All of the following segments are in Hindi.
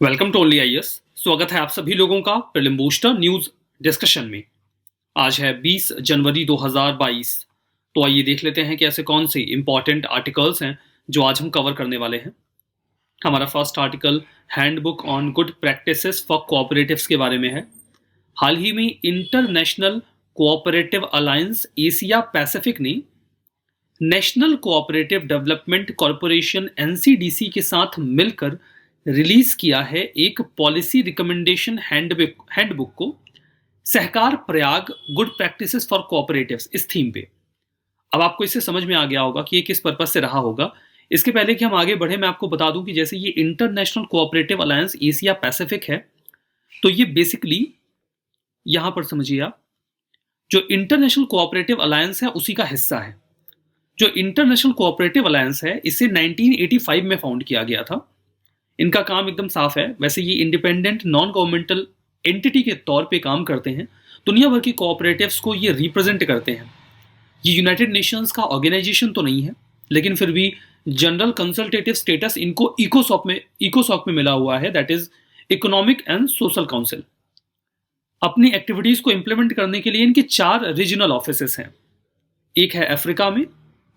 Welcome to only IAS. स्वागत है आप सभी लोगों का प्रीलिम बूस्टर न्यूज डिस्कशन में। आज है 20 जनवरी 2022। तो आइए देख लेते हैं कि ऐसे कौन से इंपॉर्टेंट आर्टिकल्स हैं जो आज हम कवर करने वाले हैं। हमारा first article handbook on good practices for cooperatives के बारे में है। हाल ही में international cooperative alliance Asia Pacific ने national cooperative development corporation NCDC के साथ मिलकर रिलीज किया है एक पॉलिसी रिकमेंडेशन हैंडबुक को, Sahakar Prayag good practices for cooperatives, इस थीम पे। अब आपको इससे समझ में आ गया होगा कि ये किस पर्पज से रहा होगा। इसके पहले कि हम आगे बढ़े, मैं आपको बता दूं कि जैसे ये international cooperative alliance Asia Pacific है, तो ये बेसिकली यहां पर समझिए आप, जो इंटरनेशनल कोऑपरेटिव अलायंस है उसी का हिस्सा है। जो इंटरनेशनल कोऑपरेटिव अलायंस है इसे 1985 में फाउंड किया गया था। इनका काम एकदम साफ है। वैसे ये इंडिपेंडेंट नॉन गवर्नमेंटल एंटिटी के तौर पे काम करते हैं। दुनिया भर की कोऑपरेटिव्स को ये रिप्रेजेंट करते हैं। ये यूनाइटेड नेशंस का ऑर्गेनाइजेशन तो नहीं है, लेकिन फिर भी जनरल कंसल्टेटिव स्टेटस इनको इकोसॉक में मिला हुआ है, that is economic and social council. अपनी एक्टिविटीज को इंप्लीमेंट करने के लिए इनके 4 रीजनल ऑफिसेस हैं। एक है अफ्रीका में,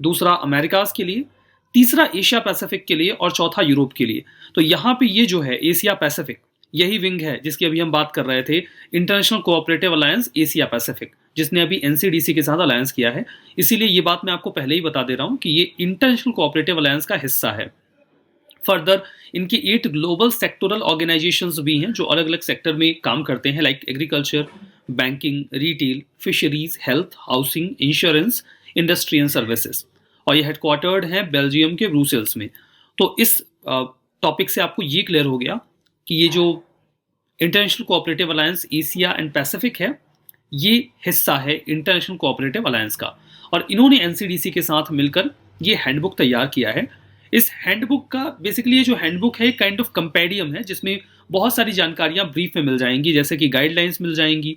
दूसरा अमेरिकाज के लिए, तीसरा एशिया पैसिफिक के लिए और चौथा यूरोप के लिए। तो यहाँ पे ये जो है एशिया पैसिफिक, यही विंग है जिसकी अभी हम बात कर रहे थे, international cooperative alliance Asia Pacific, जिसने अभी एनसीडीसी के साथ अलायंस किया है। इसीलिए ये बात मैं आपको पहले ही बता दे रहा हूँ कि ये इंटरनेशनल कोऑपरेटिव अलायंस का हिस्सा है। फर्दर इनकी 8 ग्लोबल सेक्टोरल ऑर्गेनाइजेशंस भी हैं जो अलग अलग सेक्टर में काम करते हैं, like agriculture, banking, retail, fisheries, health, housing, insurance, industry and services. और ये हेडक्वार्टर्ड है बेल्जियम के ब्रुसेल्स में। तो इस टॉपिक से आपको ये क्लियर हो गया कि ये जो international cooperative alliance Asia and Pacific है, ये हिस्सा है इंटरनेशनल कोऑपरेटिव अलायंस का। और इन्होंने एनसीडीसी के साथ मिलकर ये हैंडबुक तैयार किया है। इस हैंडबुक का बेसिकली ये जो हैंडबुक है काइंड ऑफ कंपेडियम है, जिसमें बहुत सारी जानकारियां ब्रीफ में मिल जाएंगी, जैसे कि गाइडलाइंस मिल जाएंगी,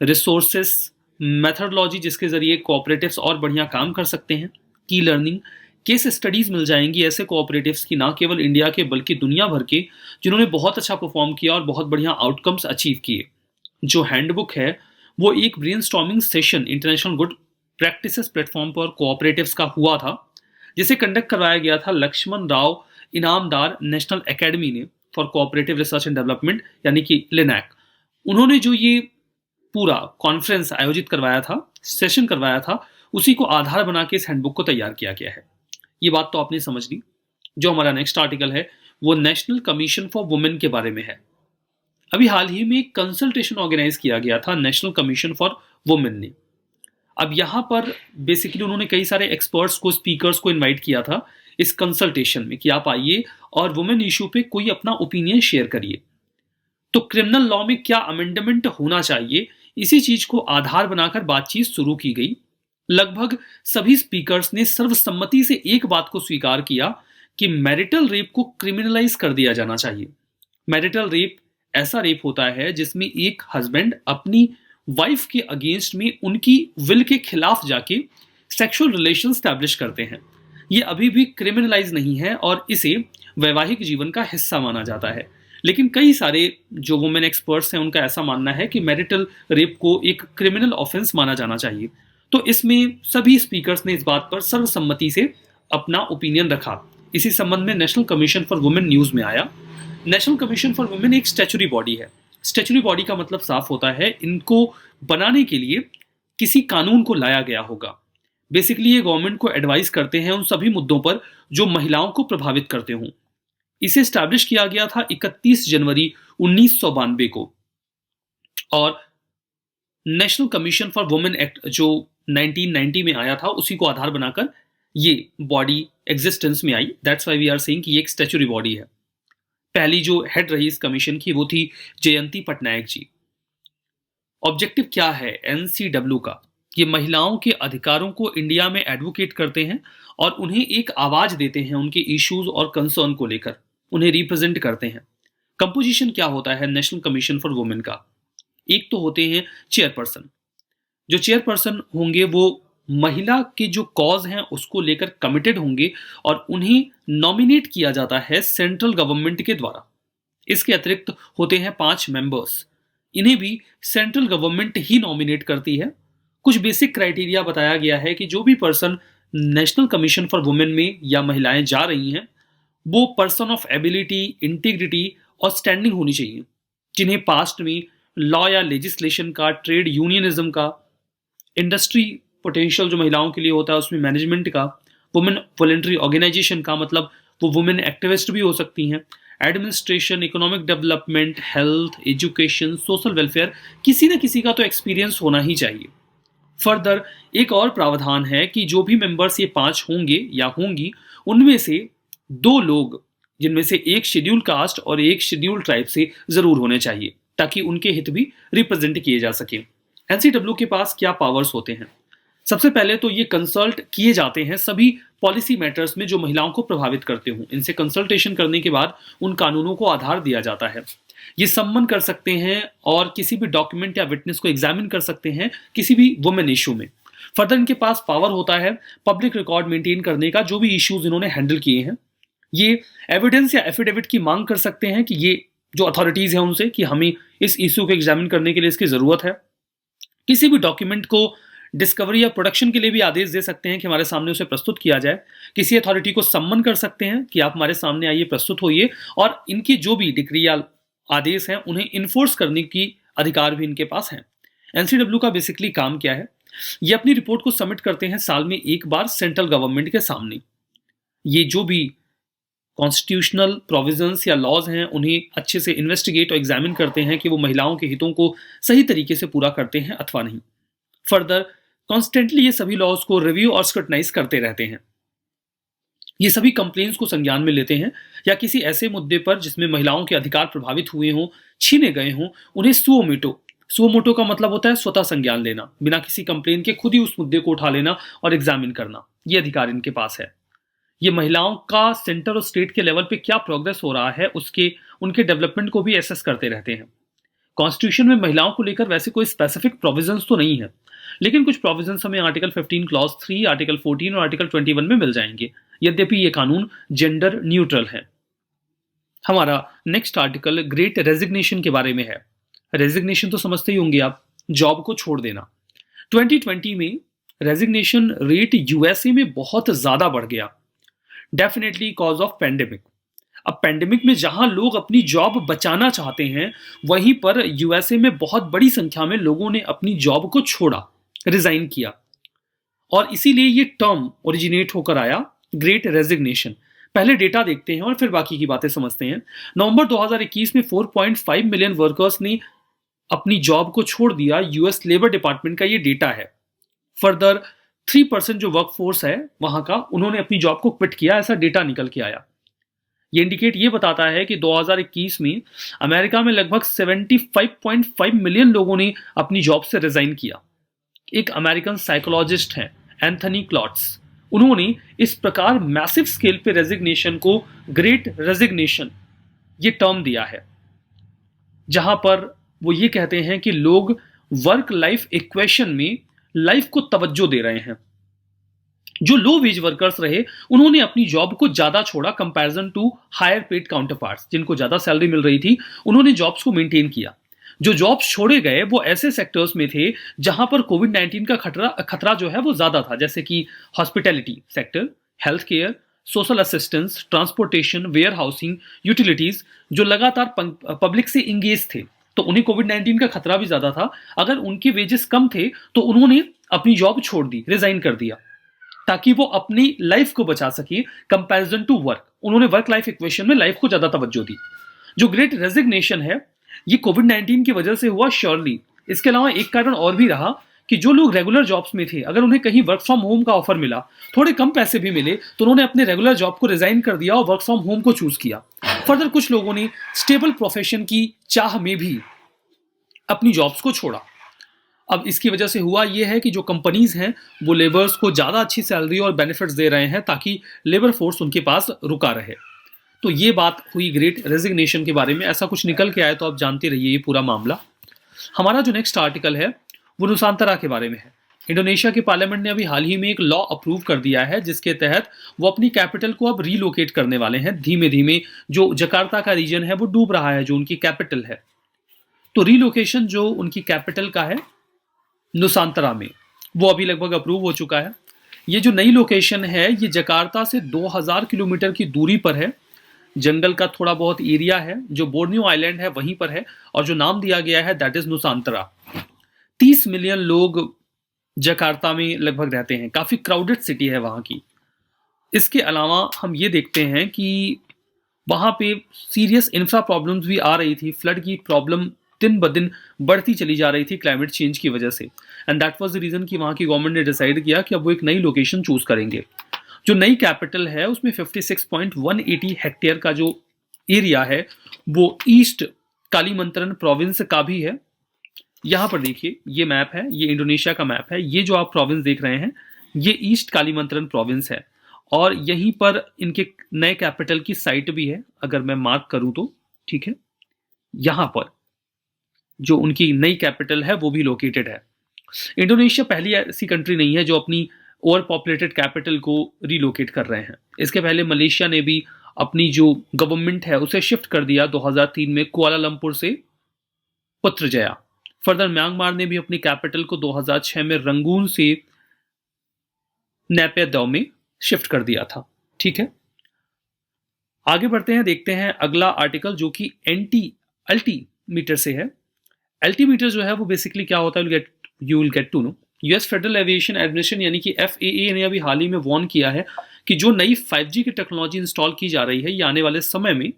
रिसोर्सेस, मेथडोलॉजी जिसके जरिए कोऑपरेटिव्स और बढ़िया काम कर सकते हैं, की लर्निंग, केस स्टडीज मिल जाएंगी ऐसे कोऑपरेटिव्स की, ना केवल इंडिया के बल्कि दुनिया भर के, जिन्होंने बहुत अच्छा परफॉर्म किया और बहुत बढ़िया आउटकम्स अचीव किए। जो हैंडबुक है वो एक brainstorming session international good practices platform पर कोऑपरेटिव्स का हुआ था, जिसे कंडक्ट करवाया गया था लक्ष्मण राव इनामदार नेशनल एकेडमी ने for cooperative research and development, यानी कि लिनैक। उन्होंने जो ये पूरा कॉन्फ्रेंस आयोजित करवाया था, सेशन करवाया था, उसी को आधार बना के इस हैंडबुक को तैयार किया गया है। ये बात तो आपने समझ ली। जो हमारा नेक्स्ट आर्टिकल है वो नेशनल कमीशन फॉर वुमेन के बारे में है। अभी हाल ही में एक कंसल्टेशन ऑर्गेनाइज किया गया था नेशनल कमीशन फॉर वुमेन ने। अब यहाँ पर बेसिकली उन्होंने कई सारे एक्सपर्ट्स को, स्पीकर्स को इनवाइट किया था इस कंसल्टेशन में कि आप आइए और वुमेन इशू पे कोई अपना ओपिनियन शेयर करिए। तो क्रिमिनल लॉ में क्या अमेंडमेंट होना चाहिए, इसी चीज को आधार बनाकर बातचीत शुरू की गई। लगभग सभी स्पीकर्स ने सर्वसम्मति से एक बात को स्वीकार किया कि मैरिटल रेप को क्रिमिनलाइज कर दिया जाना चाहिए। मैरिटल रेप ऐसा रेप होता है जिसमें एक हस्बैंड अपनी वाइफ के अगेंस्ट में उनकी विल के खिलाफ जाके सेक्सुअल रिलेशन स्टैब्लिश करते हैं। ये अभी भी क्रिमिनलाइज नहीं है और इसे वैवाहिक जीवन का हिस्सा माना जाता है। लेकिन कई सारे जो वुमेन एक्सपर्ट्स हैं उनका ऐसा मानना है कि मैरिटल रेप को एक क्रिमिनल ऑफेंस माना जाना चाहिए। तो इसमें सभी स्पीकर्स ने इस बात पर सर्वसम्मति से अपना ओपिनियन रखा। इसी संबंध में national commission for women news में आया। नेशनल कमीशन फॉर वुमेन एक स्टैच्यूटरी बॉडी है। स्टैच्यूटरी बॉडी का मतलब साफ होता है इनको बनाने के लिए किसी कानून को लाया गया होगा। बेसिकली ये गवर्नमेंट को एडवाइस करते हैं उन सभी मुद्दों पर जो महिलाओं को प्रभावित करते हों। इसे स्टैब्लिश किया गया था 31 जनवरी 1992 को। और national commission for women act जो 1990 में आया था, उसी को आधार बनाकर ये बॉडी एग्जिस्टेंस में आई। That's why we are saying कि ये एक स्टैच्यूटरी बॉडी है। पहली जो हेड रही इस कमीशन की वो थी जयंती पटनायक जी। ऑब्जेक्टिव क्या है एनसीडब्ल्यू का? ये महिलाओं के अधिकारों को इंडिया में एडवोकेट करते हैं और उन्हें एक आवाज देते हैं उनके इश्यूज और कंसर्न को लेकर, उन्हें रिप्रेजेंट करते हैं। कंपोजिशन क्या होता है नेशनल कमीशन फॉर वुमेन का? एक तो होते हैं चेयरपर्सन। जो चेयरपर्सन होंगे वो महिला के जो कॉज हैं उसको लेकर कमिटेड होंगे और उन्हें नॉमिनेट किया जाता है सेंट्रल गवर्नमेंट के द्वारा। इसके अतिरिक्त होते हैं 5 मेंबर्स। इन्हें भी सेंट्रल गवर्नमेंट ही नॉमिनेट करती है। कुछ बेसिक क्राइटेरिया बताया गया है कि जो भी person national commission for women में या महिलाएं जा रही हैं, वो पर्सन ऑफ एबिलिटी, इंटीग्रिटी और स्टैंडिंग होनी चाहिए, जिन्हें पास्ट में लॉ या लेजिस्लेशन का, ट्रेड यूनियनिज्म का, इंडस्ट्री पोटेंशियल जो महिलाओं के लिए होता है उसमें मैनेजमेंट का, वुमेन वॉलंटरी ऑर्गेनाइजेशन का, मतलब वो वुमेन एक्टिविस्ट भी हो सकती हैं, administration, economic development, health, education, social welfare, किसी न किसी का तो एक्सपीरियंस होना ही चाहिए। फर्दर एक और प्रावधान है कि जो भी मेंबर्स ये 5 होंगे या होंगी, उनमें से 2 लोग, जिनमें से एक शेड्यूल कास्ट और एक शेड्यूल ट्राइब से जरूर होने चाहिए, ताकि उनके हित भी रिप्रेजेंट किए जा सके। एनसीडब्ल्यू के पास क्या पावर्स होते हैं? सबसे पहले तो ये कंसल्ट किए जाते हैं सभी पॉलिसी मैटर्स में जो महिलाओं को प्रभावित करते हों। इनसे कंसल्टेशन करने के बाद उन कानूनों को आधार दिया जाता है। ये सम्मन कर सकते हैं और किसी भी डॉक्यूमेंट या विटनेस को एग्जामिन कर सकते हैं किसी भी वुमेन इशू में। फर्दर इनके पास पावर होता है पब्लिक रिकॉर्ड मेंटेन करने का, जो भी इश्यूज इन्होंने हैंडल किए हैं। ये एविडेंस या एफिडेविट की मांग कर सकते हैं कि ये जो अथॉरिटीज हैं उनसे कि हमें इस इशू को एग्जामिन करने के लिए इसकी जरूरत है। किसी भी डॉक्यूमेंट को डिस्कवरी या प्रोडक्शन के लिए भी आदेश दे सकते हैं कि हमारे सामने उसे प्रस्तुत किया जाए। किसी अथॉरिटी को सम्मन कर सकते हैं कि आप हमारे सामने आइए, प्रस्तुत होइए, और इनकी जो भी डिक्री या आदेश हैं उन्हें इन्फोर्स करने की अधिकार भी इनके पास हैं। एनसीडब्ल्यू का बेसिकली काम क्या है? ये अपनी रिपोर्ट को सबमिट करते हैं साल में एक बार सेंट्रल गवर्नमेंट के सामने। ये जो भी कॉन्स्टिट्यूशनल प्रोविजंस या लॉज हैं उन्हें अच्छे से इन्वेस्टिगेट और एग्जामिन करते हैं कि वो महिलाओं के हितों को सही तरीके से पूरा करते हैं अथवा नहीं। फर्दर कॉन्स्टेंटली ये सभी लॉज को रिव्यू और स्क्रूटनाइज करते रहते हैं। ये सभी कंप्लेंट्स को संज्ञान में लेते हैं या किसी ऐसे मुद्दे पर जिसमें महिलाओं के अधिकार प्रभावित हुए हों, छीने गए हों, उन्हें सुओमोटो का मतलब होता है स्वतः संज्ञान लेना, बिना किसी कंप्लेन के खुद ही उस मुद्दे को उठा लेना और एग्जामिन करना। ये अधिकार इनके पास है। ये महिलाओं का सेंटर और स्टेट के लेवल पे क्या प्रोग्रेस हो रहा है उनके डेवलपमेंट को भी एसेस करते रहते हैं। कॉन्स्टिट्यूशन में महिलाओं को लेकर वैसे कोई स्पेसिफिक प्रोविजंस तो नहीं है, लेकिन कुछ प्रोविजंस हमें आर्टिकल 15 क्लॉज 3, आर्टिकल 14 और आर्टिकल 21 में मिल जाएंगे। यद्यपि ये कानून जेंडर न्यूट्रल है। हमारा नेक्स्ट आर्टिकल ग्रेट रेजिग्नेशन के बारे में है। रेजिग्नेशन तो समझते ही होंगे आप, जॉब को छोड़ देना। 2020 में रेजिग्नेशन रेट यूएसए में बहुत ज्यादा बढ़ गया, डेफिनेटली कॉज ऑफ पेंडेमिक। अब पेंडेमिक में जहां लोग अपनी जॉब बचाना चाहते हैं, वहीं पर यूएसए में बहुत बड़ी संख्या में लोगों ने अपनी जॉब को छोड़ा, रिजाइन किया, और इसीलिए ये टर्म ओरिजिनेट होकर आया ग्रेट रेजिग्नेशन। पहले डेटा देखते हैं और फिर बाकी की बातें समझते हैं। नवंबर 2021 में 4.5 मिलियन वर्कर्स ने अपनी जॉब को छोड़ दिया। यूएस लेबर डिपार्टमेंट का ये डेटा है। फर्दर 3% जो वर्कफोर्स है वहां का, उन्होंने अपनी जॉब को क्विट किया, ऐसा डेटा निकल के आया। ये इंडिकेट ये बताता है कि 2021 में अमेरिका में लगभग 75.5 मिलियन लोगों ने अपनी जॉब से रिजाइन किया। एक अमेरिकन साइकोलॉजिस्ट हैं एंथनी क्लॉट्स, उन्होंने इस प्रकार मैसिव स्केल पे रेजिग्नेशन को ग्रेट रेजिग्नेशन ये टर्म दिया है, जहां पर वो ये कहते हैं कि लोग वर्क लाइफ इक्वेशन में लाइफ को तवज्जो दे रहे हैं। जो लो वेज वर्कर्स रहे उन्होंने अपनी जॉब को ज्यादा छोड़ा comparison to higher paid counterparts, जिनको ज्यादा सैलरी मिल रही थी, उन्होंने जॉब्स को मेंटेन किया। जो जॉब्स छोड़े गए वो ऐसे सेक्टर्स में थे जहां पर कोविड-19 का खतरा जो है वो ज्यादा था, जैसे कि hospitality sector, health care, social assistance, transportation, warehousing, utilities, जो लगातार पब्लिक से इंगेज थे, तो उन्हें कोविड-19 का खतरा भी ज्यादा था। अगर उनके वेजेस कम थे तो उन्होंने अपनी जॉब छोड़ दी, रिजाइन कर दिया, ताकि वो अपनी लाइफ को बचा सके कंपैरिजन टू वर्क। उन्होंने वर्क लाइफ इक्वेशन में लाइफ को ज्यादा तवज्जो दी। जो ग्रेट रेजिग्नेशन है ये कोविड-19 की वजह से हुआ श्योरली। इसके अलावा एक कारण और भी रहा कि जो लोग रेगुलर जॉब्स में थे, अगर उन्हें कहीं वर्क फ्रॉम होम का ऑफर मिला, थोड़े कम पैसे भी मिले, तो उन्होंने अपने रेगुलर जॉब को रिजाइन कर दिया और वर्क फ्रॉम होम को चूज किया। फर्दर कुछ लोगों ने स्टेबल प्रोफेशन की चाह में भी अपनी जॉब्स को छोड़ा। अब इसकी वजह से हुआ यह है कि जो कंपनीज हैं वो लेबर्स को ज्यादा अच्छी सैलरी और बेनिफिट्स दे रहे हैं ताकि लेबर फोर्स उनके पास रुका रहे। तो ये बात हुई ग्रेट रेजिग्नेशन के बारे में। ऐसा कुछ निकल के आए तो आप जानते रहिए ये पूरा मामला। हमारा जो नेक्स्ट आर्टिकल है वो नुसांतरा के बारे में है। इंडोनेशिया के पार्लियामेंट ने अभी हाल ही में एक लॉ अप्रूव कर दिया है जिसके तहत वो अपनी कैपिटल को अब रीलोकेट करने वाले हैं धीमे धीमे। जो जकार्ता का रीजन है वो डूब रहा है, जो उनकी कैपिटल है। तो रीलोकेशन जो उनकी कैपिटल का है नुसांतरा में, वो अभी लगभग अप्रूव हो चुका है। ये जो नई लोकेशन है ये जकार्ता से 2000 किलोमीटर की दूरी पर है। जंगल का थोड़ा बहुत एरिया है, जो बोर्नियो आइलैंड है वहीं पर है, और जो नाम दिया गया है दैट इज नुसांतरा। 30 मिलियन लोग जकार्ता में लगभग रहते हैं, काफी क्राउडेड सिटी है वहां की। इसके अलावा हम ये देखते हैं कि वहां पे सीरियस इंफ्रा प्रॉब्लम्स भी आ रही थी। फ्लड की प्रॉब्लम दिन ब दिन बढ़ती चली जा रही थी क्लाइमेट चेंज की वजह से, and that was the reason कि वहां की गवर्नमेंट ने डिसाइड किया कि अब वो एक नई लोकेशन चूज करेंगे। जो नई कैपिटल है उसमें 56.180 हेक्टेयर का जो एरिया है वो ईस्ट कालीमंत्रन प्रोविंस का भी है। यहां पर देखिए ये मैप है, ये इंडोनेशिया का मैप है। ये जो आप प्रोविंस देख रहे हैं ये ईस्ट कालीमंत्रन प्रोविंस है, और यहीं पर इनके नए कैपिटल की साइट भी है। अगर मैं मार्क करूं तो ठीक है, यहां पर जो उनकी नई कैपिटल है वो भी लोकेटेड है। इंडोनेशिया पहली ऐसी कंट्री नहीं है जो अपनी ओवर पॉपुलेटेड कैपिटल को रिलोकेट कर रहे हैं। इसके पहले मलेशिया ने भी अपनी जो गवर्नमेंट है उसे शिफ्ट कर दिया 2003 में कुआलालंपुर से पुत्रजया। फर्दर म्यांमार ने भी अपनी कैपिटल को 2006 में रंगून से नेपियादौ में शिफ्ट कर दिया था। ठीक है, आगे बढ़ते हैं, देखते हैं अगला आर्टिकल जो कि अल्टीमीटर से है। अल्टीमीटर जो है वो बेसिकली क्या होता है, you will get to know. US Federal Aviation Administration यानी कि एफएए ने अभी हाल ही में वार्न किया है कि जो नई 5G की टेक्नोलॉजी इंस्टॉल की जा रही है ये आने वाले समय में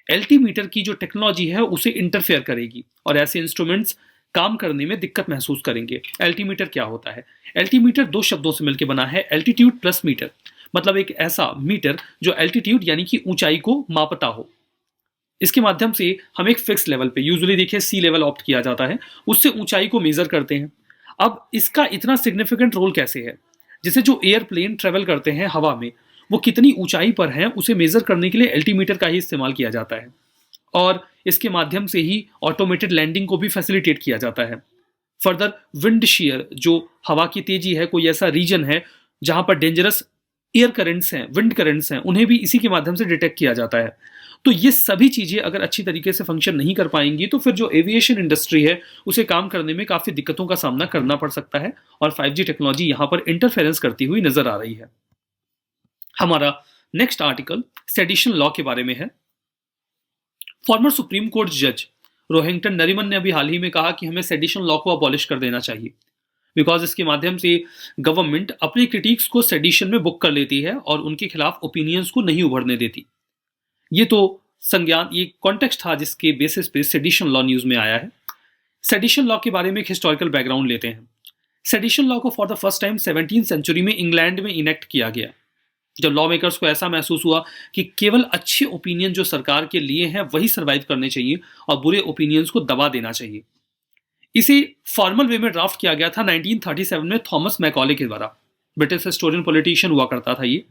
एल्टीमीटर की जो टेक्नोलॉजी है उसे इंटरफेयर करेगी और ऐसे इंस्ट्रूमेंट्स काम करने में दिक्कत महसूस करेंगे। एल्टीमीटर क्या होता है? एल्टीमीटर दो शब्दों से मिलकर बना है, एल्टीट्यूड प्लस मीटर। मतलब एक ऐसा मीटर जो एल्टीट्यूड यानी कि ऊंचाई को मापता हो। इसके माध्यम से हम एक फिक्स लेवल पे, यूजुअली देखिए सी लेवल ऑप्ट किया जाता है, उससे ऊंचाई को मेजर करते हैं। अब इसका इतना सिग्निफिकेंट रोल कैसे है? जैसे जो एयरप्लेन ट्रेवल करते हैं हवा में, वो कितनी ऊंचाई पर हैं उसे मेजर करने के लिए एल्टीमीटर का ही इस्तेमाल किया जाता है, और इसके माध्यम से ही ऑटोमेटेड लैंडिंग को भी फैसिलिटेट किया जाता है। फर्दर विंड शेयर, जो हवा की तेजी है, कोई ऐसा रीजन है जहां पर डेंजरस एयर करंट्स हैं, विंड करंट्स हैं, उन्हें भी इसी के माध्यम से डिटेक्ट किया जाता है। तो ये सभी चीजें अगर अच्छी तरीके से फंक्शन नहीं कर पाएंगी तो फिर जो एविएशन इंडस्ट्री है उसे काम करने में काफी दिक्कतों का सामना करना पड़ सकता है, और 5G टेक्नोलॉजी यहां पर इंटरफेरेंस करती हुई नजर आ रही है। हमारा नेक्स्ट आर्टिकल सेडिशन लॉ के बारे में है। फॉर्मर सुप्रीम कोर्ट जज रोहिंग्टन नरीमन ने अभी हाल ही में कहा कि हमें सेडिशन लॉ को अबॉलिश कर देना चाहिए, बिकॉज इसके माध्यम से गवर्नमेंट अपने क्रिटिक्स को सेडिशन में बुक कर लेती है और उनके खिलाफ ओपिनियंस को नहीं उभरने देती। ये तो संज्ञान, ये कॉन्टेक्स्ट था जिसके बेसिस पे सेडिशन लॉ न्यूज में आया है। सेडिशन लॉ के बारे में एक हिस्टोरिकल बैकग्राउंड लेते हैं। सेडिशन लॉ को for the first time 17th century में इंग्लैंड में इनेक्ट किया गया, जब लॉ मेकर्स को ऐसा महसूस हुआ कि केवल अच्छे ओपिनियन जो सरकार के लिए हैं वही सर्वाइव करने चाहिए और बुरे ओपिनियंस को दबा देना चाहिए। इसे फॉर्मल वे में ड्राफ्ट किया गया था 1937 में थॉमस मैकॉले के द्वारा। ब्रिटिश हिस्टोरियन पॉलिटिशियन हुआ करता था ये।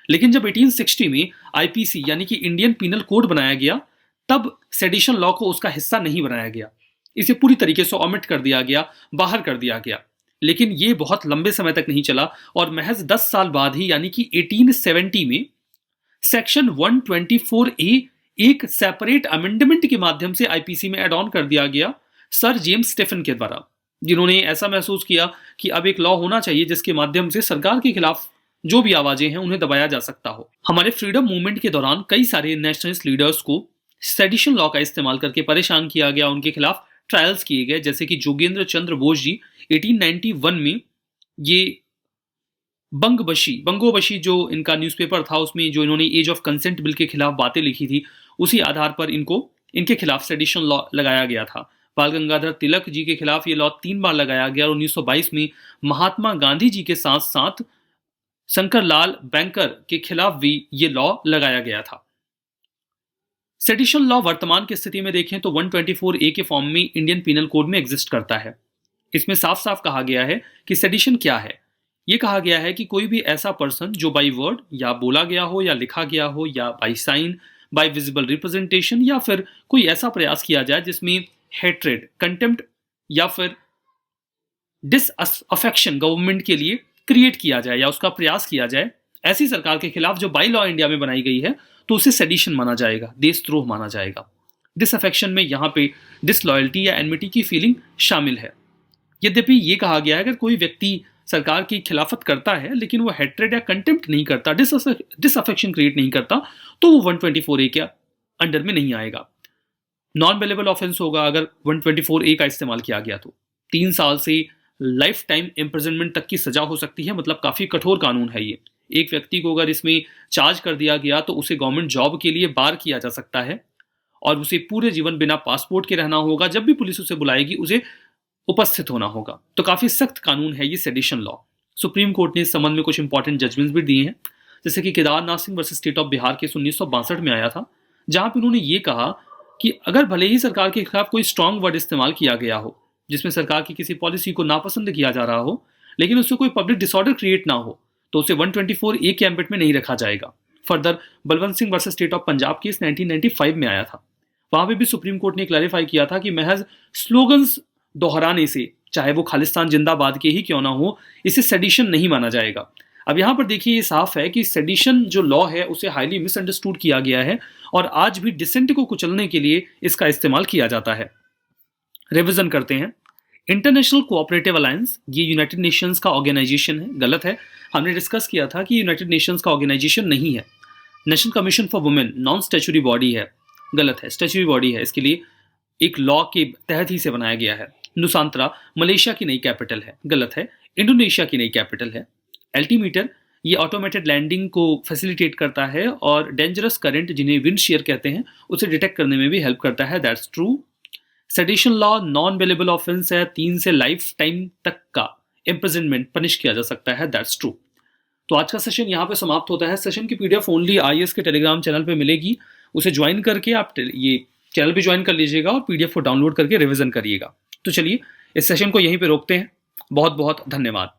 लेकिन जब 1860 में आईपीसी यानी कि इंडियन पीनल कोड बनाया गया, तब सेडिशन लॉ को उसका हिस्सा नहीं बनाया गया। इसे पूरी तरीके से ओमिट कर दिया गया, बाहर कर दिया गया। लेकिन ये बहुत लंबे समय तक नहीं चला और महज 10 साल बाद ही यानी कि 1870 में सेक्शन 124A एक सेपरेट अमेंडमेंट के माध्यम से आईपीसी में एड ऑन कर दिया गया सर जेम्स स्टेफन के द्वारा, जिन्होंने ऐसा महसूस किया कि अब एक लॉ होना चाहिए जिसके माध्यम से सरकार के खिलाफ जो भी आवाजें हैं उन्हें दबाया जा सकता हो। हमारे फ्रीडम मूवमेंट के दौरान कई सारे नेशनलिस्ट लीडर्स को सेडिशन लॉ का इस्तेमाल करके परेशान किया गया, उनके खिलाफ ट्रायल्स किए गए, जैसे कि जोगेंद्र चंद्र बोस जी 1891 में ये बंगोबशी जो इनका न्यूज़पेपर था, उसमें जो इन्होंने एज ऑफ कंसेंट बिल के खिलाफ बातें लिखी थी, उसी आधार पर इनके खिलाफ सेडिशन लॉ लगाया गया था। बाल गंगाधर तिलक जी के खिलाफ ये लॉ 3 बार लगाया गया और 1922 में महात्मा गांधी जी के साथ साथ शंकर लाल बैंकर के खिलाफ भी ये लॉ लगाया गया था। सेडिशन लॉ वर्तमान की स्थिति में देखें तो 124A के फॉर्म में इंडियन पीनल कोड में एग्जिस्ट करता है। इसमें साफ साफ कहा गया है कि सेडिशन क्या है। यह कहा गया है कि कोई भी ऐसा पर्सन जो बाई वर्ड या बोला गया हो या लिखा गया हो या by sine, by visible representation, या फिर कोई ऐसा प्रयास किया जाए जिसमें हेट्रेड, कंटेम्प्ट या फिर डिसअफेक्शन गवर्नमेंट के लिए क्रिएट किया जाए या उसका प्रयास किया जाए ऐसी सरकार के खिलाफ जो बाई लॉ इंडिया में बनाई गई है, तो उसे सेडिशन माना जाएगा, देशद्रोह माना जाएगा। डिसअफेक्शन में यहाँ पे डिसलॉयल्टी या एनमिटी की फीलिंग शामिल है। यद्यपि ये कहा गया है अगर कोई व्यक्ति सरकार की खिलाफत करता है लेकिन वो हेट्रेड या कंटेम्प्ट नहीं करता, डिसअफेक्शन क्रिएट नहीं करता, तो वो 124A के अंडर में नहीं आएगा। नॉन बेलेबल ऑफेंस होगा अगर 124A का इस्तेमाल किया गया तो 3 साल से लाइफ टाइम इम्प्रिजनमेंट तक की सजा हो सकती है। मतलब काफी कठोर कानून है ये। एक व्यक्ति को अगर इसमें चार्ज कर दिया गया तो उसे गवर्नमेंट जॉब के लिए बार किया जा सकता है और उसे पूरे जीवन बिना पासपोर्ट के रहना होगा। जब भी पुलिस उसे बुलाएगी उसे उपस्थित होना होगा। तो काफी सख्त कानून है ये सेडिशन लॉ। सुप्रीम कोर्ट ने इस संबंध में कुछ इंपॉर्टेंट जजमेंट्स भी दिए हैं, जैसे कि Kedarnath Singh versus state of Bihar case 1962 में आया था, जहां पे उन्होंने ये कहा कि अगर भले ही सरकार के खिलाफ कोई स्ट्रांग वर्ड इस्तेमाल किया गया हो जिसमें सरकार की किसी पॉलिसी को नापसंद किया जा रहा हो, लेकिन उससे कोई पब्लिक डिसऑर्डर क्रिएट ना हो, तो उसे 124A के एम्बिट में नहीं रखा जाएगा। Further Balwant Singh versus state of Punjab case 1995 में आया था। वहां पे भी सुप्रीम कोर्ट ने क्लैरिफाई किया था कि महज स्लोगन्स दोहराने से, चाहे वो खालिस्तान जिंदाबाद के ही क्यों ना हो, इसे सेडिशन नहीं माना जाएगा। अब यहाँ पर देखिए ये साफ है कि सेडिशन जो लॉ है उसे हाईली मिसअंडरस्टूड किया गया है और आज भी डिसेंट को कुचलने के लिए इसका इस्तेमाल किया जाता है। रिवीजन करते हैं। इंटरनेशनल कोऑपरेटिव अलायंस ये यूनाइटेड नेशंस का ऑर्गेनाइजेशन है, गलत है। हमने डिस्कस किया था कि यूनाइटेड नेशंस का ऑर्गेनाइजेशन नहीं है। National commission for women non statutory body है, गलत है, स्टैच्यूटरी बॉडी है। इसके लिए एक लॉ के तहत ही से बनाया गया है। नुसांत्रा मलेशिया की नई कैपिटल है, गलत है, इंडोनेशिया की नई कैपिटल है। एल्टीमीटर ये ऑटोमेटेड लैंडिंग को फैसिलिटेट करता है और डेंजरस करंट जिन्हें विंड शेयर कहते हैं उसे डिटेक्ट करने में भी हेल्प करता है, that's true. Sedition law non bailable offence है, 3 से लाइफ टाइम तक का इम्प्रिजनमेंट पनिश किया जा सकता है, दैट्स ट्रू। तो आज का सेशन यहाँ पे समाप्त होता है। सेशन की पीडीएफ ओनली IAS के टेलीग्राम चैनल पे मिलेगी, उसे ज्वाइन करके आप ये चैनल भी ज्वाइन कर लीजिएगा और पीडीएफ को डाउनलोड करके रिवीजन करिएगा। तो चलिए इस सेशन को यहीं पे रोकते हैं। बहुत बहुत धन्यवाद।